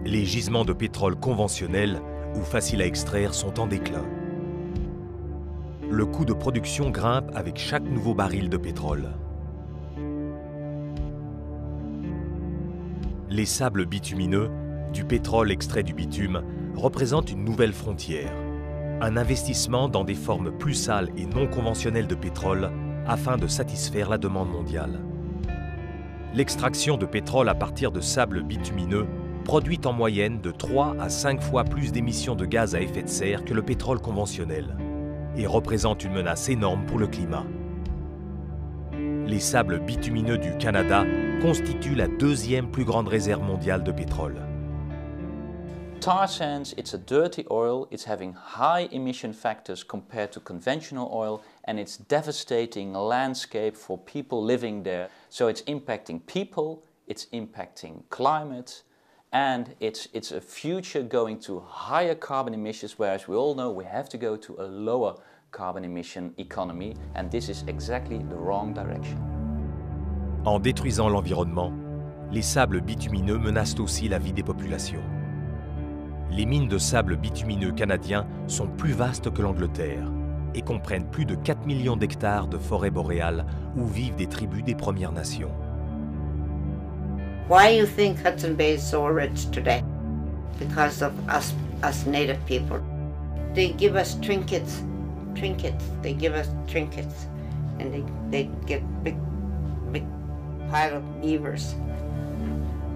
Les gisements de pétrole conventionnels ou faciles à extraire sont en déclin. Le coût de production grimpe avec chaque nouveau baril de pétrole. Les sables bitumineux, du pétrole extrait du bitume, représentent une nouvelle frontière. Un investissement dans des formes plus sales et non conventionnelles de pétrole afin de satisfaire la demande mondiale. L'extraction de pétrole à partir de sables bitumineux produit en moyenne de 3 à 5 fois plus d'émissions de gaz à effet de serre que le pétrole conventionnel et représente une menace énorme pour le climat. Les sables bitumineux du Canada constituent la deuxième plus grande réserve mondiale de pétrole. Tar sands, it's a dirty oil, it's having high emission factors compared to conventional oil, and it's devastating landscape for people living there. So it's impacting people, it's impacting climate, and it's a future going to higher carbon emissions, whereas we all know we have to go to a lower carbon emission economy, and this is exactly the wrong direction. En détruisant l'environnement, les sables bitumineux menacent aussi la vie des populations. Les mines de sable bitumineux canadiens sont plus vastes que l'Angleterre et comprennent plus de 4 millions d'hectares de forêts boréales où vivent des tribus des Premières Nations. Why do you think Hudson Bay is so rich today? Because of us native people. They give us trinkets, they give us trinkets, and they get big pile of beavers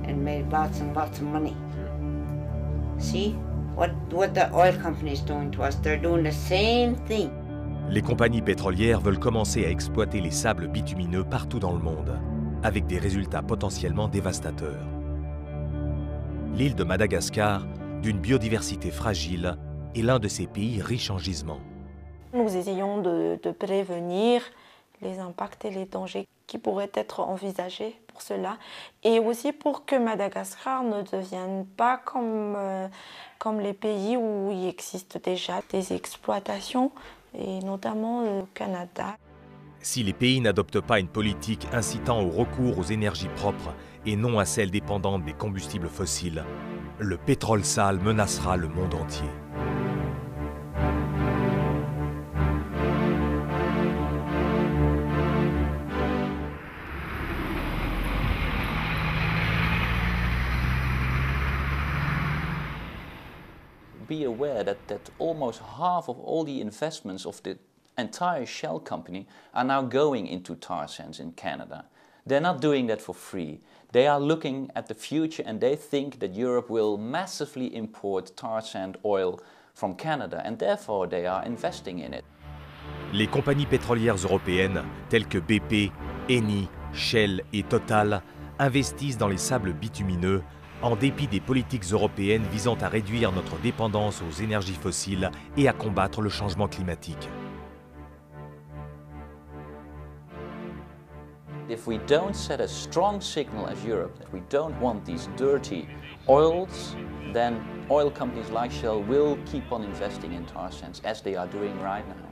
and made lots and lots of money. See what the oil companies doing to us? They're doing the same thing. Les compagnies pétrolières veulent commencer à exploiter les sables bitumineux partout dans le monde, avec des résultats potentiellement dévastateurs. L'île de Madagascar, d'une biodiversité fragile, est l'un de ces pays riches en gisements. Nous essayons de prévenir les impacts et les dangers qui pourraient être envisagés pour cela, et aussi pour que Madagascar ne devienne pas comme les pays où il existe déjà des exploitations, et notamment au Canada. Si les pays n'adoptent pas une politique incitant au recours aux énergies propres et non à celles dépendantes des combustibles fossiles, le pétrole sale menacera le monde entier. Be aware that almost half of all the investments of the entire Shell company are now going into tar sands in Canada. They're not doing that for free. They are looking at the future and they think that Europe will massively import tar sand oil from Canada and therefore they are investing in it. Les compagnies pétrolières européennes telles que BP, Eni, Shell et Total investissent dans les sables bitumineux en dépit des politiques européennes visant à réduire notre dépendance aux énergies fossiles et à combattre le changement climatique. If we don't set a strong signal as Europe that we don't want these dirty oils, then oil companies like Shell will keep on investing in tar sands as they are doing right now.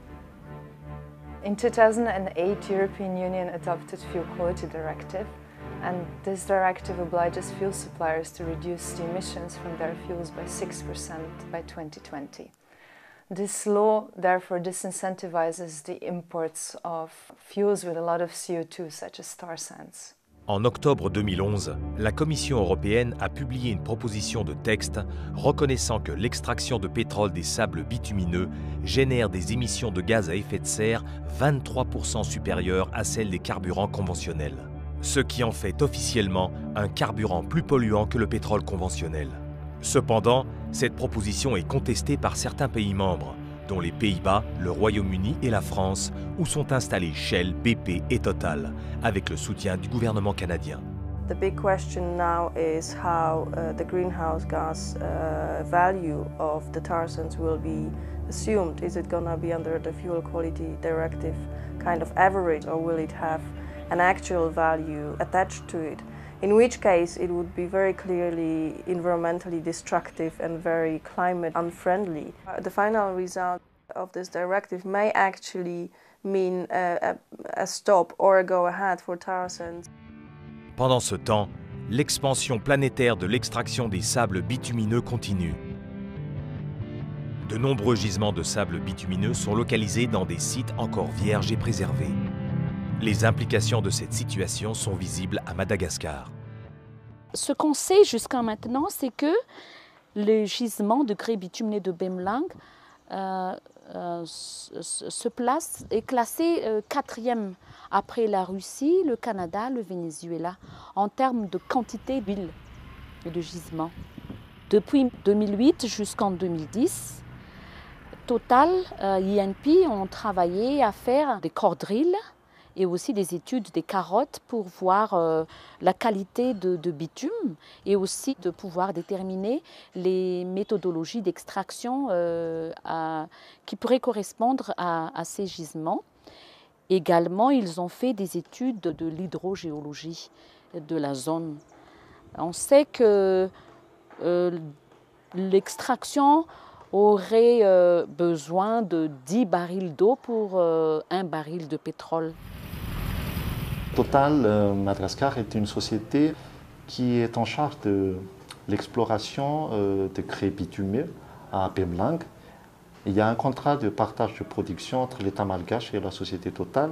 In 2008, European Union adopted Fuel Quality Directive, and this directive obliges fuel suppliers to reduce the emissions from their fuels by 6% by 2020. This law therefore disincentivizes the imports of fuels with a lot of CO2, such as tar sands. En octobre 2011, la Commission européenne a publié une proposition de texte reconnaissant que l'extraction de pétrole des sables bitumineux génère des émissions de gaz à effet de serre 23% supérieures à celles des carburants conventionnels, ce qui en fait officiellement un carburant plus polluant que le pétrole conventionnel. Cependant, cette proposition est contestée par certains pays membres, dont les Pays-Bas, le Royaume-Uni et la France, où sont installés Shell, BP et Total, avec le soutien du gouvernement canadien. The big question now is how the greenhouse gas value of the tar sands will be assumed. Is it going to be under the Fuel Quality Directive kind of average, or will it have an actual value attached to it? In which case it would be very clearly environmentally destructive and very climate unfriendly. The final result of this directive may actually mean a stop or a go ahead for tar sands. Pendant ce temps, l'expansion planétaire de l'extraction des sables bitumineux continue. De nombreux gisements de sable bitumineux sont localisés dans des sites encore vierges et préservés. Les implications de cette situation sont visibles à Madagascar. Ce qu'on sait jusqu'à maintenant, c'est que le gisement de grès bitumineux de Bemlang est classé 4e après la Russie, le Canada, le Venezuela, en termes de quantité d'huile et de gisement. Depuis 2008 jusqu'en 2010, Total, INP ont travaillé à faire des core drills et aussi des études des carottes pour voir la qualité de bitume et aussi de pouvoir déterminer les méthodologies d'extraction qui pourraient correspondre à ces gisements. Également, ils ont fait des études de l'hydrogéologie de la zone. On sait que l'extraction aurait besoin de 10 barils d'eau pour 1 baril de pétrole. Total Madagascar est une société qui est en charge de l'exploration de grès bitumeux à Bemlang. Il y a un contrat de partage de production entre l'État malgache et la société Total.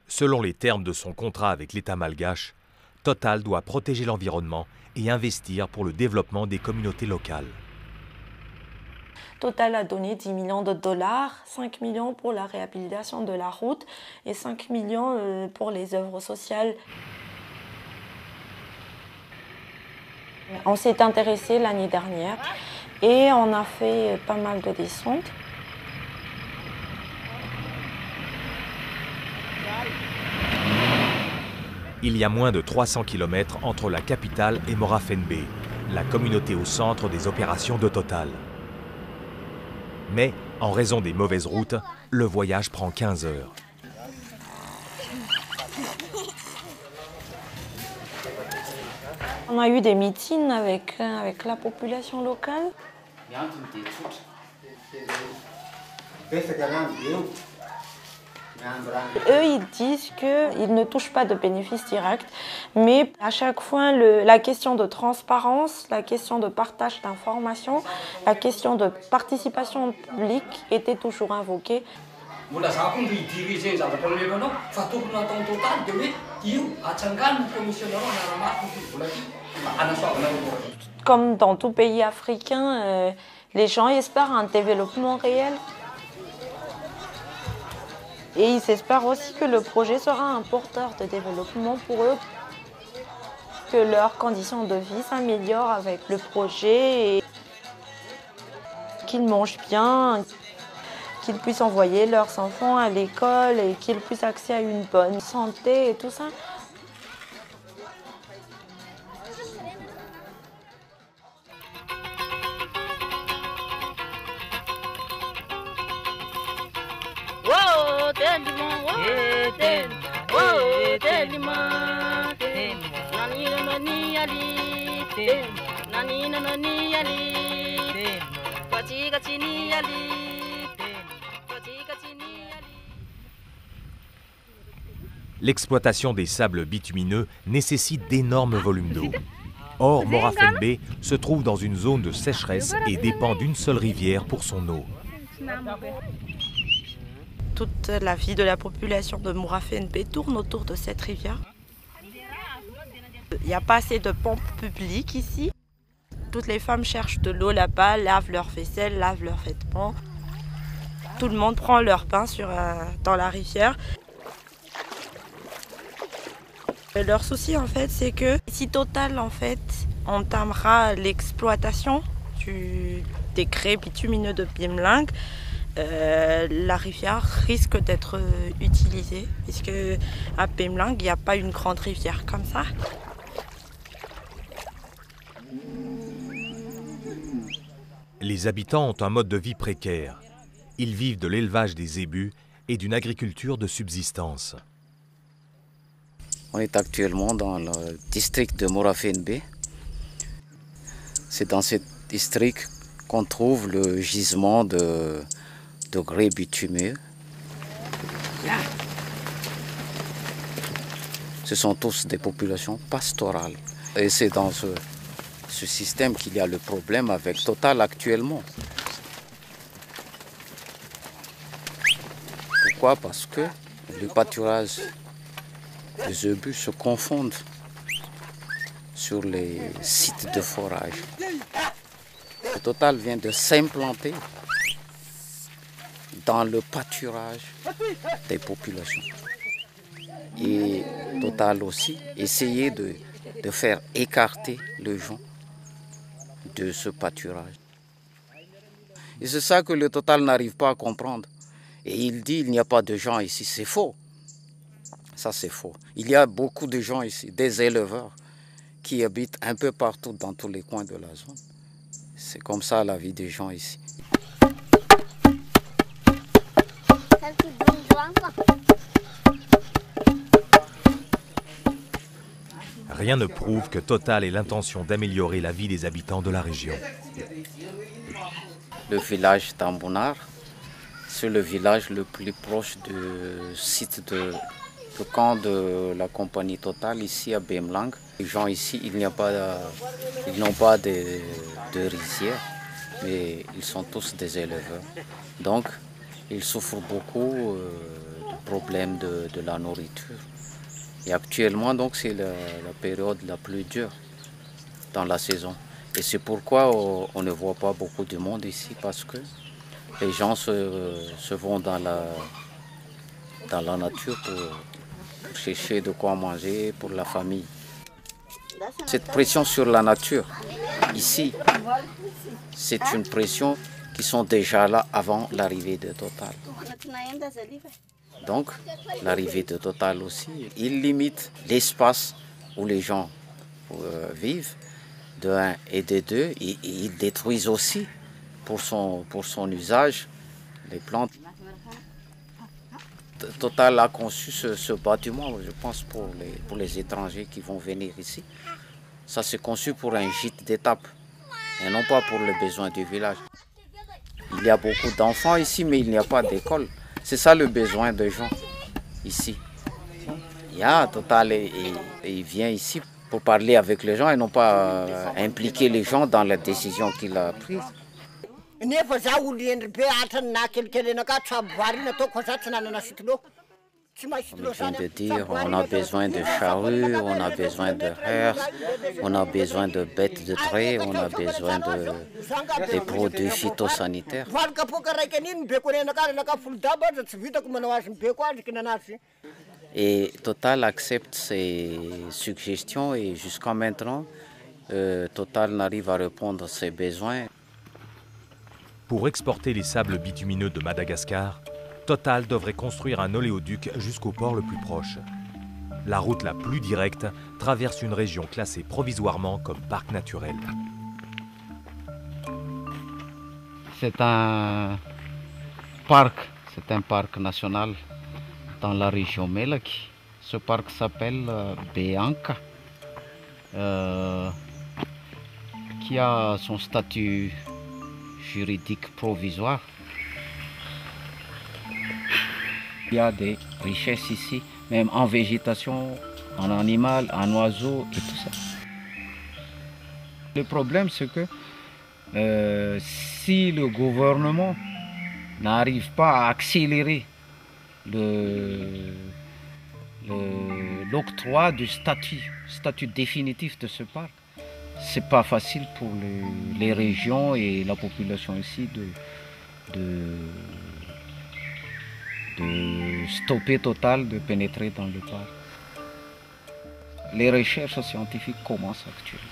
Selon les termes de son contrat avec l'État malgache, Total doit protéger l'environnement et investir pour le développement des communautés locales. Total a donné 10 millions de dollars, 5 millions pour la réhabilitation de la route et 5 millions pour les œuvres sociales. On s'est intéressé l'année dernière et on a fait pas mal de descentes. Il y a moins de 300 km entre la capitale et Morafenbe, la communauté au centre des opérations de Total. Mais, en raison des mauvaises routes, le voyage prend 15 heures. On a eu des meetings avec la population locale. Eux, ils disent qu'ils ne touchent pas de bénéfices directs, mais à chaque fois, la question de transparence, la question de partage d'informations, la question de participation publique était toujours invoquée. Comme dans tout pays africain, les gens espèrent un développement réel. Et ils espèrent aussi que le projet sera un porteur de développement pour eux, que leurs conditions de vie s'améliorent avec le projet, et qu'ils mangent bien, qu'ils puissent envoyer leurs enfants à l'école et qu'ils puissent accéder à une bonne santé et tout ça. L'exploitation des sables bitumineux nécessite d'énormes volumes d'eau. Or, Morafenbe se trouve dans une zone de sécheresse et dépend d'une seule rivière pour son eau. Toute la vie de la population de Morafenbe tourne autour de cette rivière. Il n'y a pas assez de pompes publiques ici. Toutes les femmes cherchent de l'eau là-bas, lavent leur vaisselle, lavent leurs vêtements. Tout le monde prend leur bain dans la rivière. Leur souci en fait, c'est que si Total en fait entamera l'exploitation des grès bitumineux de Bemlang, la rivière risque d'être utilisée, puisque à Bemlang, il n'y a pas une grande rivière comme ça. Les habitants ont un mode de vie précaire. Ils vivent de l'élevage des zébus et d'une agriculture de subsistance. On est actuellement dans le district de Morafenbe. C'est dans ce district qu'on trouve le gisement de grès bitumeux. Ce sont tous des populations pastorales Et c'est dans ce système qu'il y a le problème avec Total actuellement. Pourquoi? Parce que le pâturage des obus se confondent sur les sites de forage. Le Total vient de s'implanter dans le pâturage des populations. Et Total aussi essayer de faire écarter les gens de ce pâturage. Et c'est ça que le Total n'arrive pas à comprendre. Et il dit il n'y a pas de gens ici, c'est faux. Ça c'est faux. Il y a beaucoup de gens ici, des éleveurs qui habitent un peu partout dans tous les coins de la zone. C'est comme ça la vie des gens ici. Rien ne prouve que Total ait l'intention d'améliorer la vie des habitants de la région. Le village d'Ambounar, c'est le village le plus proche du site de camp de la compagnie Total, ici à Bemlang. Les gens ici, ils n'ont pas de rizière, mais ils sont tous des éleveurs. Donc, ils souffrent beaucoup du problème de la nourriture. Et actuellement, donc, c'est la période la plus dure dans la saison. Et c'est pourquoi on ne voit pas beaucoup de monde ici, parce que les gens se vont dans la nature pour chercher de quoi manger pour la famille. Cette pression sur la nature, ici, c'est une pression qui sont déjà là avant l'arrivée de Total. Donc, l'arrivée de Total aussi, il limite l'espace où les gens vivent, de 1 et de 2, et ils détruisent aussi pour son usage les plantes. Total a conçu ce bâtiment, je pense, pour les étrangers qui vont venir ici. Ça c'est conçu pour un gîte d'étape et non pas pour les besoins du village. Il y a beaucoup d'enfants ici, mais il n'y a pas d'école. C'est ça le besoin des gens ici. Il y a Total et il vient ici pour parler avec les gens et non pas impliquer les gens dans la décision qu'il a prise. Il vient de dire, on a besoin de charrues, on a besoin de herses, on a besoin de bêtes de trait, on a besoin des produits phytosanitaires. Et Total accepte ces suggestions et jusqu'à maintenant, Total n'arrive à répondre à ses besoins. Pour exporter les sables bitumineux de Madagascar, Total devrait construire un oléoduc jusqu'au port le plus proche. La route la plus directe traverse une région classée provisoirement comme parc naturel. C'est un parc national dans la région Melaky. Ce parc s'appelle Beanka, qui a son statut juridique provisoire. Il y a des richesses ici, même en végétation, en animal, en oiseaux et tout ça. Le problème, c'est que si le gouvernement n'arrive pas à accélérer l'octroi du statut définitif de ce parc, c'est pas facile pour les régions et la population ici de stopper Total de pénétrer dans le parc. Les recherches scientifiques commencent actuellement.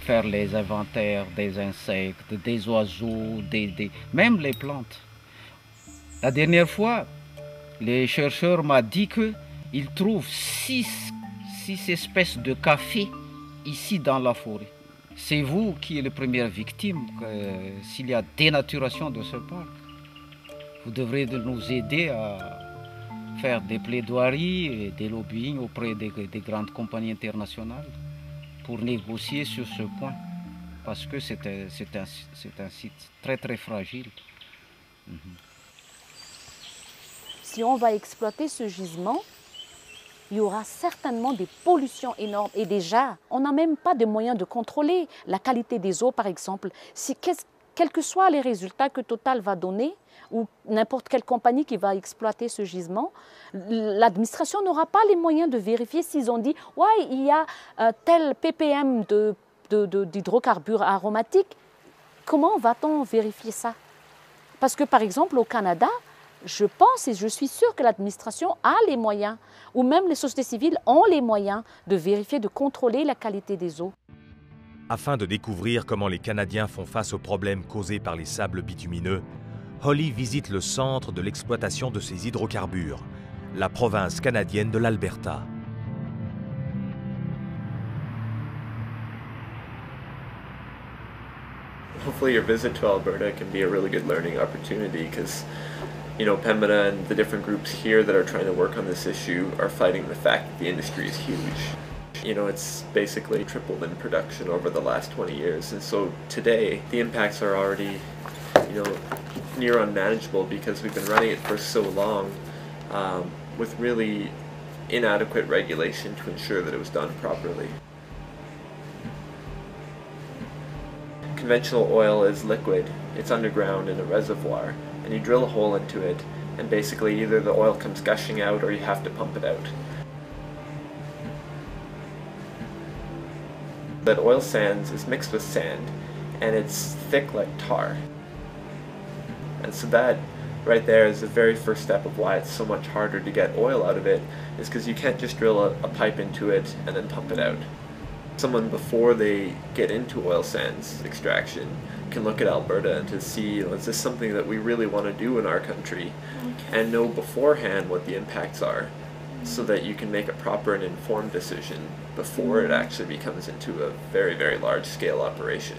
Faire les inventaires des insectes, des oiseaux, même les plantes. La dernière fois, les chercheurs m'ont dit qu'ils trouvent 6 espèces de café ici dans la forêt. C'est vous qui êtes les premières victimes s'il y a dénaturation de ce parc. Vous devrez nous aider à faire des plaidoiries et des lobbying auprès des grandes compagnies internationales pour négocier sur ce point, parce que c'est un site très très fragile. Si on va exploiter ce gisement, il y aura certainement des pollutions énormes. Et déjà, on n'a même pas de moyens de contrôler la qualité des eaux, par exemple. Quels que soient les résultats que Total va donner, ou n'importe quelle compagnie qui va exploiter ce gisement, l'administration n'aura pas les moyens de vérifier s'ils ont dit « ouais, il y a tel ppm d'hydrocarbures aromatiques ». Comment va-t-on vérifier ça? Parce que par exemple au Canada, je pense et je suis sûre que l'administration a les moyens, ou même les sociétés civiles ont les moyens de vérifier, de contrôler la qualité des eaux. Afin de découvrir comment les Canadiens font face aux problèmes causés par les sables bitumineux, Holly visite le centre de l'exploitation de ces hydrocarbures, la province canadienne de l'Alberta. Hopefully your visit to Alberta can be a really good learning opportunity because, you know, Pembina and the different groups here that are trying to work on this issue are fighting the fact that the industry is huge. You know, it's basically tripled in production over the last 20 years, and so today the impacts are already, you know, near unmanageable because we've been running it for so long with really inadequate regulation to ensure that it was done properly. Conventional oil is liquid. It's underground in a reservoir, and you drill a hole into it, and basically either the oil comes gushing out or you have to pump it out. That oil sands is mixed with sand, and it's thick like tar. And so that right there is the very first step of why it's so much harder to get oil out of it, is because you can't just drill a pipe into it and then pump it out. Someone before they get into oil sands extraction can look at Alberta and to see, you know, is this something that we really want to do in our country, and know beforehand what the impacts are, so that you can make a proper and informed decision before it actually becomes into a very, very large scale operation.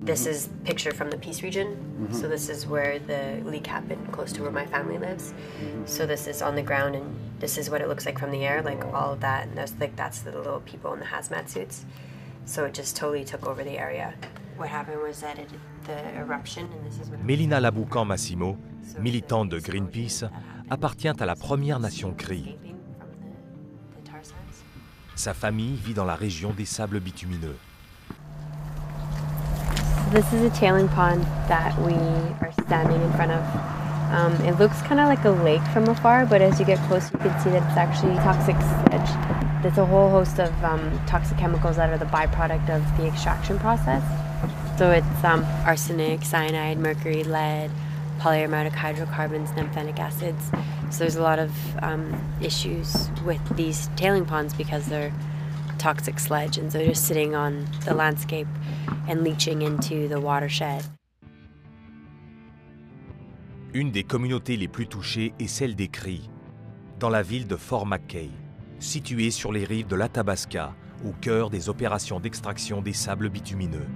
This is a picture from the Peace region. So this is where the leak happened, close to where my family lives. So this is on the ground, and this is what it looks like from the air, like all of that. And that's the little people in the hazmat suits. So it just totally took over the area. What happened was that the eruption, and this is what... Mélina Laboucan-Massimo, militante de Greenpeace, appartient à la Première Nation Cree. Sa famille vit dans la région des sables bitumineux. This is a tailing pond that we are standing in front of. It looks kind of like a lake from afar, but as you get close, you can see that it's actually toxic sludge. There's a whole host of toxic chemicals that are the byproduct of the extraction process. So it's arsenic, cyanide, mercury, lead, polyaromatic hydrocarbons, nymphenic acids. So there's a lot of issues with these tailing ponds because they're toxic sludge, and so they're just sitting on the landscape and leaching into the watershed. Une des communautés les plus touchées est celle des Cris, dans la ville de Fort McKay, située sur les rives de l'Athabasca, au cœur des opérations d'extraction des sables bitumineux.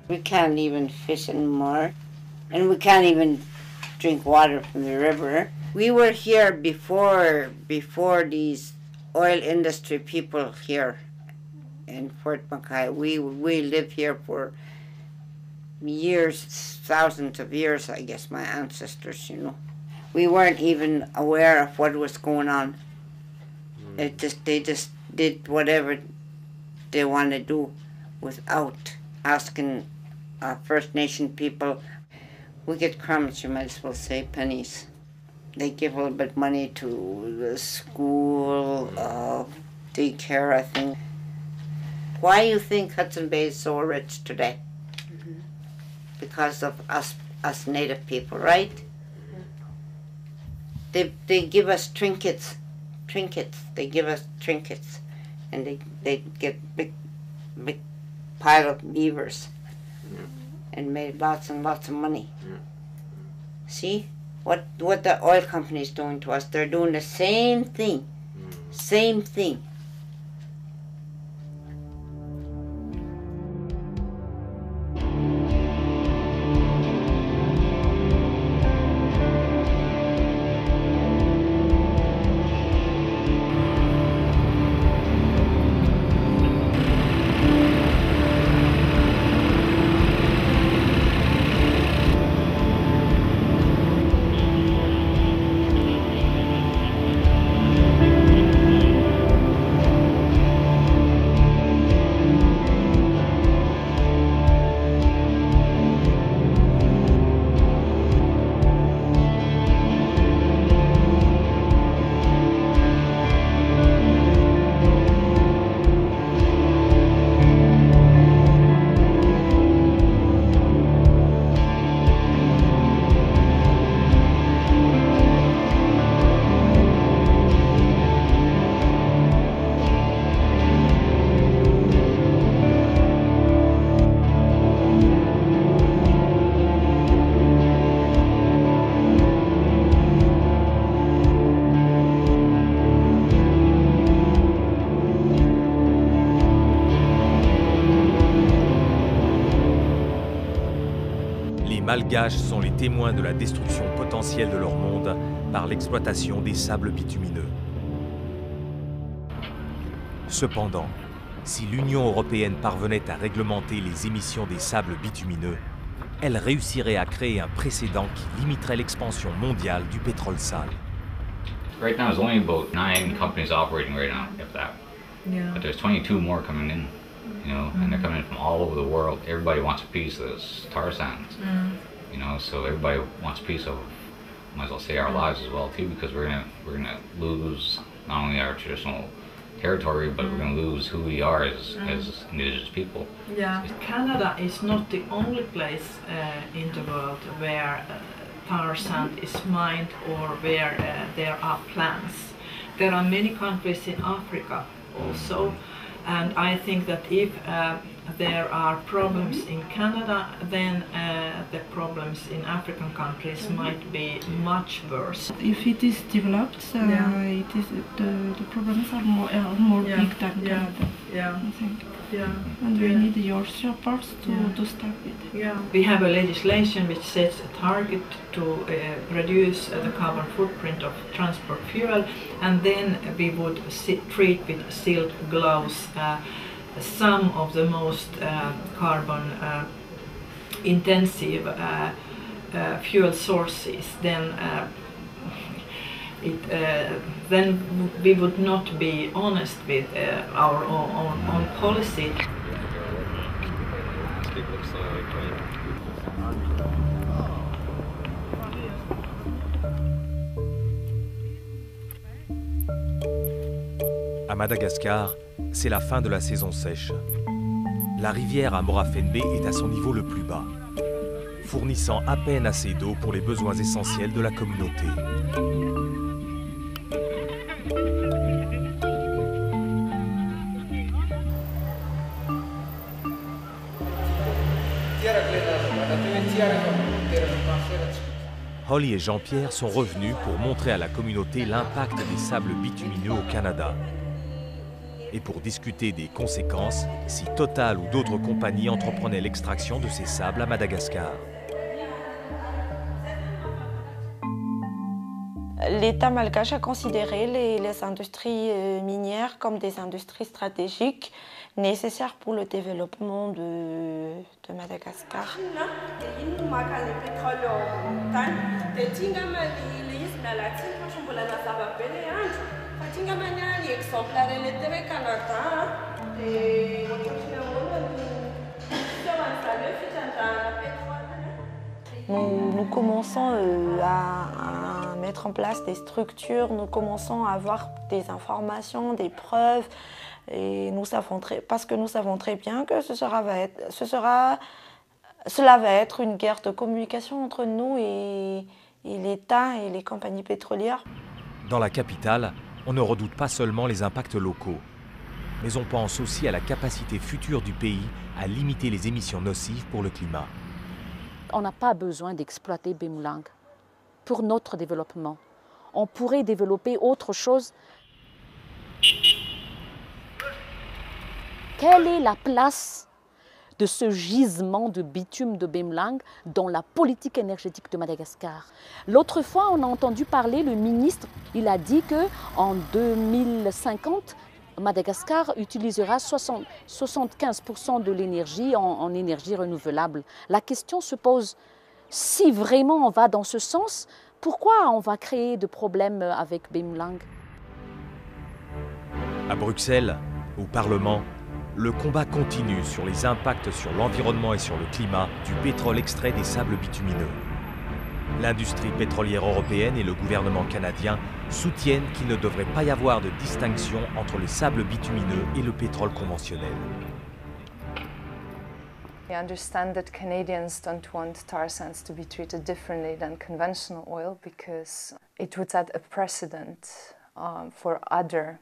We can't even fish anymore, and we can't even drink water from the river. We were here before these oil industry people here in Fort McKay. We lived here for years, thousands of years, I guess, my ancestors, you know. We weren't even aware of what was going on. They just did whatever they want to do without asking First Nation people. We get crumbs, you might as well say pennies. They give a little bit of money to the school, daycare, I think. Why do you think Hudson Bay is so rich today? Because of us Native people, right? They give us trinkets. They give us trinkets, and they get big pile of beavers, and made lots and lots of money. See what the oil company is doing to us? They're doing the same thing, same thing. Malgaches sont les témoins de la destruction potentielle de leur monde par l'exploitation des sables bitumineux. Cependant, si l'Union européenne parvenait à réglementer les émissions des sables bitumineux, elle réussirait à créer un précédent qui limiterait l'expansion mondiale du pétrole sale. Right now, there's only about 9 companies operating right now, if that. Yeah. But there's 22 more coming in, you know, and they're coming in from all over the world. Everybody wants a piece of this tar sands, you know, so everybody wants a piece of, might as well say, our lives as well too, because we're gonna lose not only our traditional territory, but we're going to lose who we are as indigenous people. Yeah, Canada is not the only place in the world where tar sand is mined or where there are plants. There are many countries in Africa also, and I think that if there are problems in Canada, then the problems in African countries might be much worse. If it is developed, it is the problems are more big than Canada. Yeah. I think. Yeah. And we need your support to stop it. Yeah. We have a legislation which sets a target to reduce the carbon footprint of transport fuel, and then we would treat with sealed gloves some of the most carbon intensive fuel sources. Then we would not be honest with our own policy. À Madagascar, c'est la fin de la saison sèche. La rivière à Morafenbe est à son niveau le plus bas, fournissant à peine assez d'eau pour les besoins essentiels de la communauté. Holly et Jean-Pierre sont revenus pour montrer à la communauté l'impact des sables bitumineux au Canada et pour discuter des conséquences si Total ou d'autres compagnies entreprenaient l'extraction de ces sables à Madagascar. L'État malgache a considéré les industries minières comme des industries stratégiques nécessaires pour le développement de Madagascar. Nous commençons à mettre en place des structures, nous commençons à avoir des informations, des preuves, et parce que nous savons très bien que cela va être une guerre de communication entre nous et l'État et les compagnies pétrolières. Dans la capitale, on ne redoute pas seulement les impacts locaux, mais on pense aussi à la capacité future du pays à limiter les émissions nocives pour le climat. On n'a pas besoin d'exploiter Bemlang pour notre développement. On pourrait développer autre chose. Quelle est la place de ce gisement de bitume de Bemlang dans la politique énergétique de Madagascar? L'autre fois, on a entendu parler, le ministre, il a dit qu'en 2050, Madagascar utilisera 75% de l'énergie en énergie renouvelable. La question se pose, si vraiment on va dans ce sens, pourquoi on va créer de problèmes avec Bemlang? À Bruxelles, au Parlement, le combat continue sur les impacts sur l'environnement et sur le climat du pétrole extrait des sables bitumineux. L'industrie pétrolière européenne et le gouvernement canadien soutiennent qu'il ne devrait pas y avoir de distinction entre les sables bitumineux et le pétrole conventionnel. We understand that Canadians don't want tar sands to be treated differently than conventional oil because it would set a precedent for other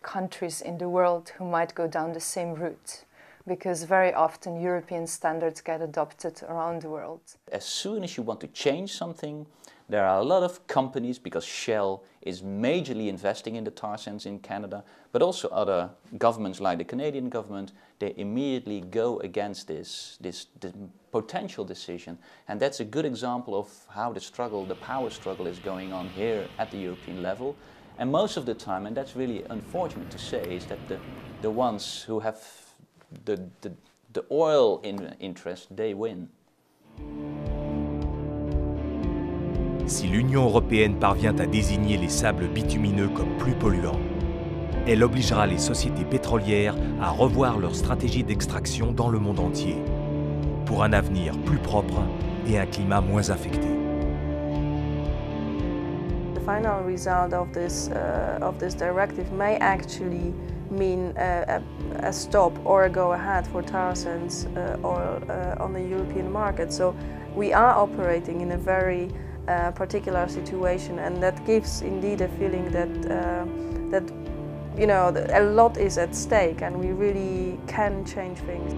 countries in the world who might go down the same route because very often European standards get adopted around the world. As soon as you want to change something, there are a lot of companies, because Shell is majorly investing in the tar sands in Canada, but also other governments like the Canadian government, they immediately go against this potential decision. And that's a good example of how the power struggle is going on here at the European level. And most of the time, and that's really unfortunate to say, is that the ones who have the oil interest, they win. Si l'Union européenne parvient à désigner les sables bitumineux comme plus polluants, elle obligera les sociétés pétrolières à revoir leur stratégie d'extraction dans le monde entier, pour un avenir plus propre et un climat moins affecté. The final result of this directive may actually mean a stop or a go-ahead for tar sands oil on the European market. So we are operating in a very particular situation, and that gives indeed a feeling that you know, a lot is at stake and we really can change things.